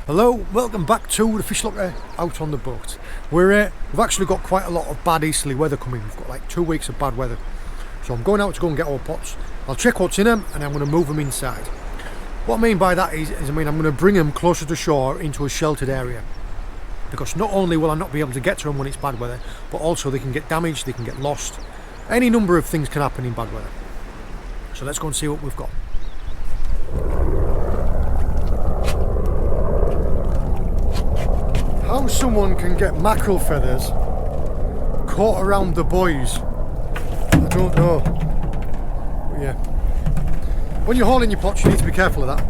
Hello, welcome back to the FishLocker out on the boat. We've actually got quite a lot of bad easterly weather coming. We've got like 2 weeks of bad weather. So I'm going out to go and get all pots. I'll check what's in them and I'm going to move them inside. What I mean by that is I'm going to bring them closer to shore into a sheltered area. Because not only will I not be able to get to them when it's bad weather, but also they can get damaged, they can get lost. Any number of things can happen in bad weather. So let's go and see what we've got. How someone can get mackerel feathers caught around the buoys, I don't know. But yeah, when you're hauling your pots you need to be careful of that.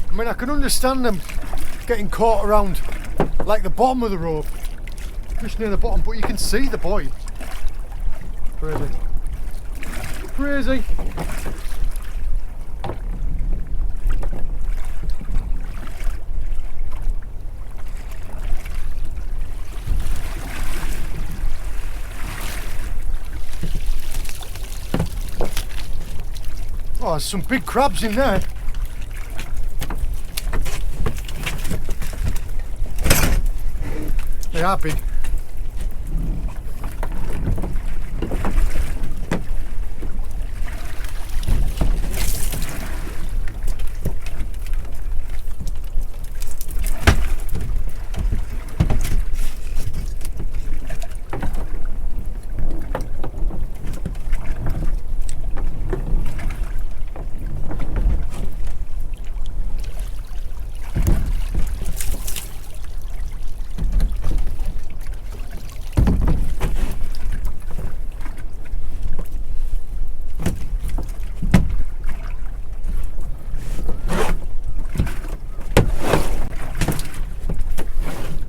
I mean, I can understand them getting caught around like the bottom of the rope, just near the bottom, but you can see the buoy. Crazy. Crazy. Oh, there's some big crabs in there. They are big.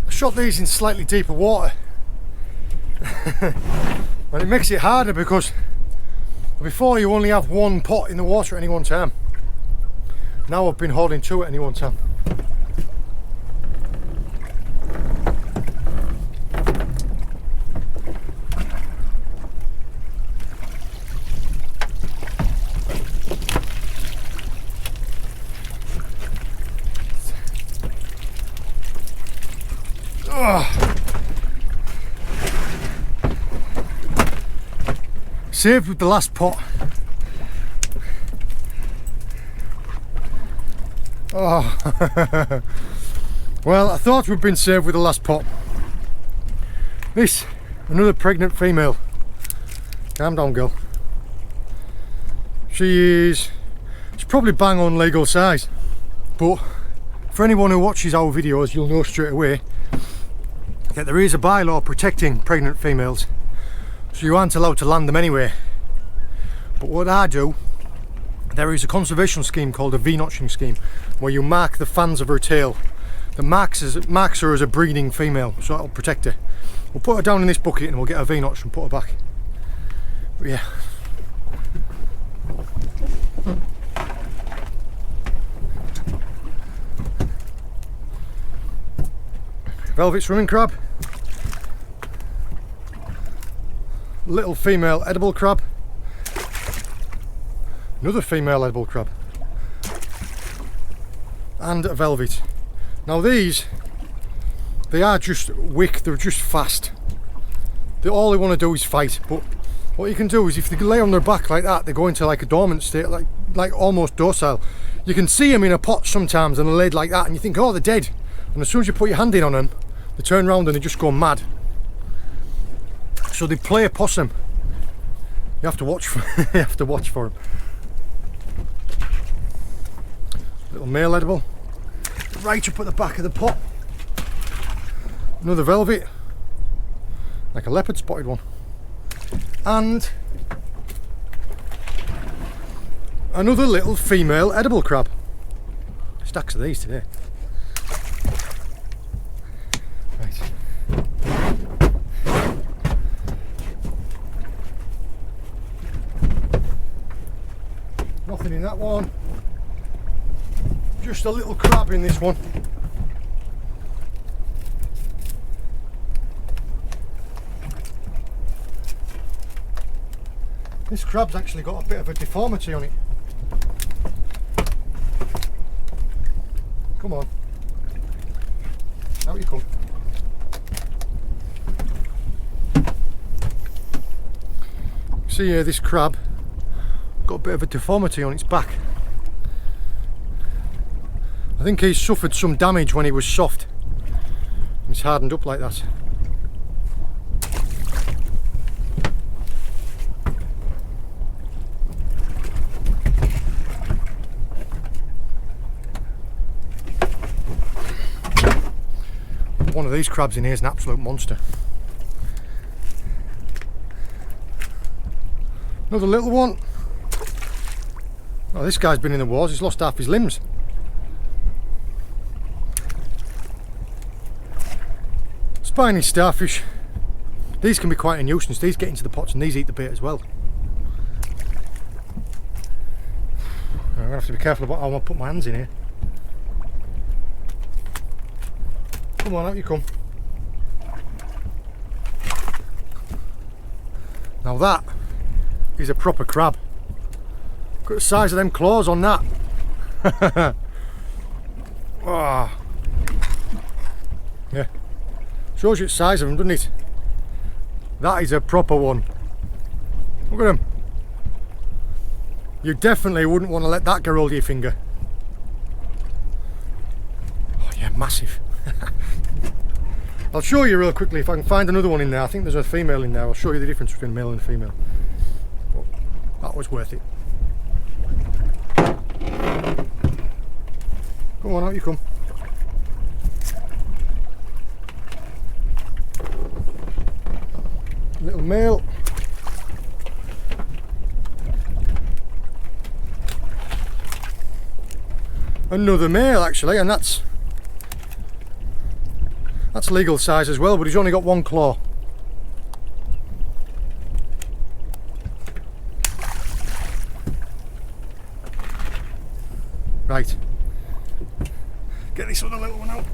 Shot these in slightly deeper water and it makes it harder because before you only have one pot in the water at any one time. Now I've been holding two at any one time. Saved with the last pot. Oh. Well, I thought we'd been saved with the last pot. This, another pregnant female. Calm down, girl. She's probably bang on legal size, but for anyone who watches our videos, you'll know straight away that there is a bylaw protecting pregnant females. So you aren't allowed to land them anyway. But what I do, there is a conservation scheme called a V-notching scheme, where you mark the fans of her tail. The marks her as a breeding female, so that'll protect her. We'll put her down in this bucket and we'll get her V-notched and put her back. But yeah. Velvet swimming crab. Little female edible crab, another female edible crab, and a velvet. Now these, they are just wick, they're just fast. All they want to do is fight, but what you can do is if they lay on their back like that, they go into like a dormant state, like almost docile. You can see them in a pot sometimes on a lid like that and you think, oh, they're dead. And as soon as you put your hand in on them, they turn around and they just go mad. So they play a possum. You have to watch for you have to watch for them. Little male edible, right up at the back of the pot. Another velvet, like a leopard spotted one, and another little female edible crab. Stacks of these today. Nothing in that one. Just a little crab in this one. This crab's actually got a bit of a deformity on it. Come on. Out you come. See here, this crab got a bit of a deformity on its back. I think he's suffered some damage when he was soft. It's hardened up like that. One of these crabs in here is an absolute monster. Another little one. Oh, this guy's been in the wars, he's lost half his limbs. Spiny starfish. These can be quite a nuisance. These get into the pots and these eat the bait as well. I'm going to have to be careful about how I put my hands in here. Come on, out you come. Now that is a proper crab. Look at the size of them claws on that. Oh. Yeah. Shows you the size of them, doesn't it? That is a proper one. Look at them. You definitely wouldn't want to let that get hold of your finger. Oh yeah, massive. I'll show you real quickly if I can find another one in there. I think there's a female in there. I'll show you the difference between male and female. But that was worth it. Come on, out you come. Little male. Another male actually, and that's legal size as well, but he's only got one claw. Right. Get this other little one out.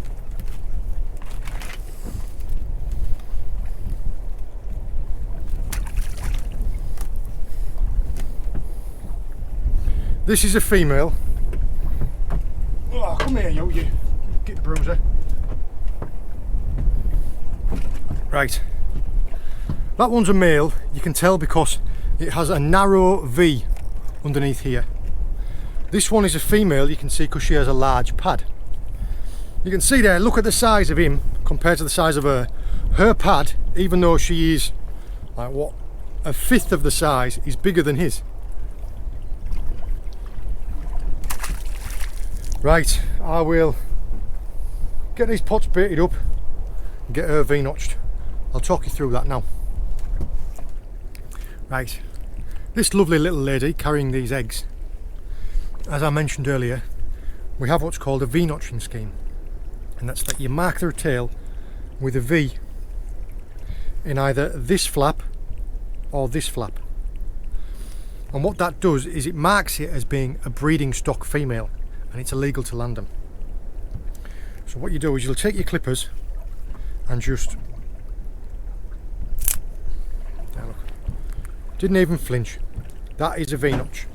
This is a female. Oh, come here, you get the bruiser. Right, that one's a male. You can tell because it has a narrow V underneath here. This one is a female, you can see, because she has a large pad. You can see there, look at the size of him compared to the size of her. Her pad, even though she is like what, a fifth of the size, is bigger than his. Right, I will get these pots baited up and get her V-notched. I'll talk you through that now. Right, this lovely little lady carrying these eggs, as I mentioned earlier, we have what's called a V-notching scheme, and that's that you mark their tail with a V in either this flap or this flap. And what that does is it marks it as being a breeding stock female, and it's illegal to land them. So what you do is you'll take your clippers and just, now look, didn't even flinch. That is a V-notch.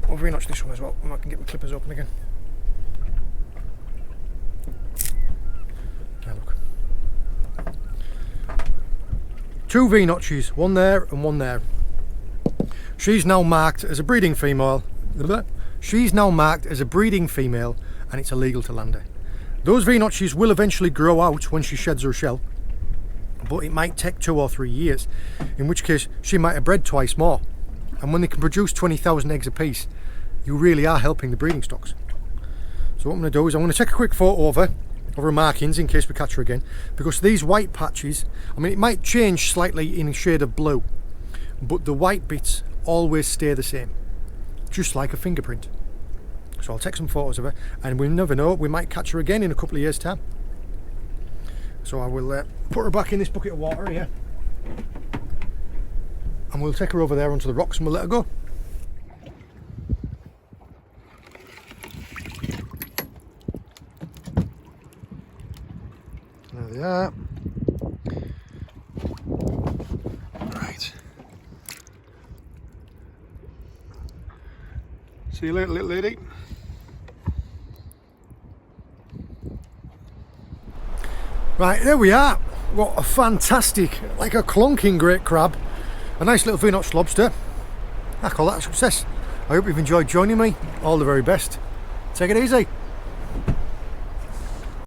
I'll V-notch this one as well, and I can get my clippers open again. Now look, 2 V-notches, one there and one there. She's now marked as a breeding female. She's now marked as a breeding female, and it's illegal to land her. Those V-notches will eventually grow out when she sheds her shell, but it might take 2 or 3 years, in which case she might have bred twice more. And when they can produce 20,000 eggs a piece, you really are helping the breeding stocks. So what I'm going to do is I'm going to take a quick photo of her markings in case we catch her again, because these white patches, I mean, it might change slightly in a shade of blue, but the white bits always stay the same, just like a fingerprint. So I'll take some photos of her, and we'll never know, we might catch her again in a couple of years' time. So I will put her back in this bucket of water here, and we'll take her over there onto the rocks and we'll let her go. There they are. Right. See you later, little lady. Right, there we are. What a fantastic, like a clunking great crab. A nice little V-notched lobster. I call that a success. I hope you've enjoyed joining me. All the very best. Take it easy.